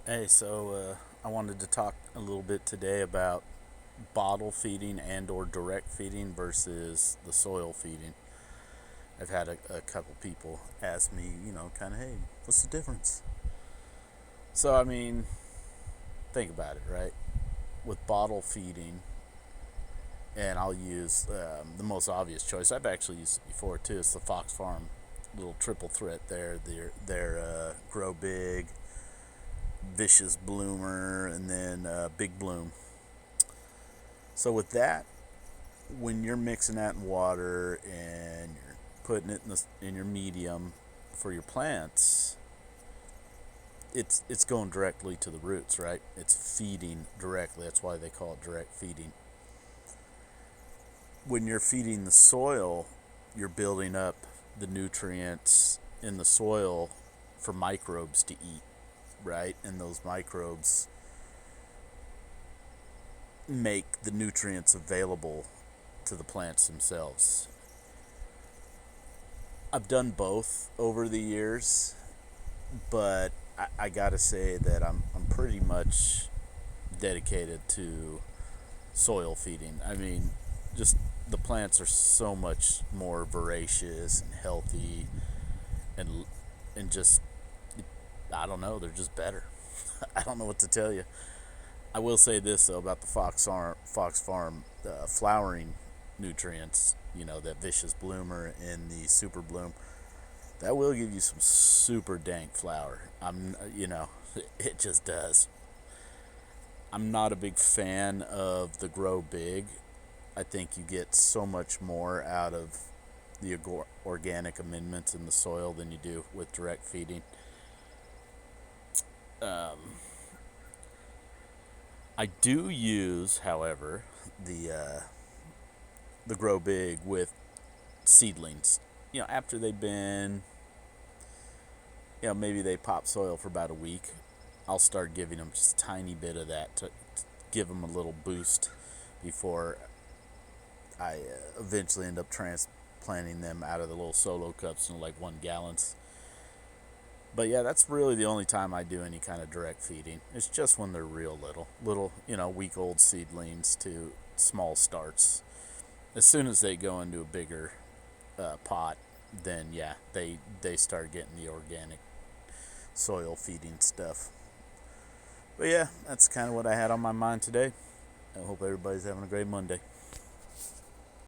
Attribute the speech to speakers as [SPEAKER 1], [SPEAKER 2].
[SPEAKER 1] Hey, I wanted to talk a little bit today about bottle feeding and or direct feeding versus the soil feeding. I've had a couple people ask me, kind of, hey, what's the difference? Think about it, right? With bottle feeding, and I'll use the most obvious choice. I've actually used it before too. It's the Fox Farm little triple threat there. Their Grow Big, Vicious Bloomer, and then Big Bloom. So with that, when you're mixing that in water and you're putting it in your medium for your plants, it's going directly to the roots, right? It's feeding directly. That's why they call it direct feeding. When you're feeding the soil, you're building up the nutrients in the soil for microbes to eat, right? And those microbes make the nutrients available to the plants themselves. I've done both over the years, but I gotta say that I'm pretty much dedicated to soil feeding. I mean, just the plants are so much more voracious and healthy, and and just I don't know, they're just better. I don't know what to tell you. I will say this though about the Fox Farm flowering nutrients. That Vicious Bloomer and the Super Bloom, that will give you some super dank flower. It just does. I'm not a big fan of the Grow Big. I think you get so much more out of the organic amendments in the soil than you do with direct feeding. Um, I do use, however, the Grow Big with seedlings. After they've been, maybe they pop soil for about a week, I'll start giving them just a tiny bit of that to give them a little boost before I eventually end up transplanting them out of the little solo cups into like 1 gallons. But yeah, that's really the only time I do any kind of direct feeding. It's just when they're real little, week old seedlings to small starts. As soon as they go into a bigger pot, then yeah, they start getting the organic soil feeding stuff. But yeah, that's kind of what I had on my mind today. I hope everybody's having a great Monday.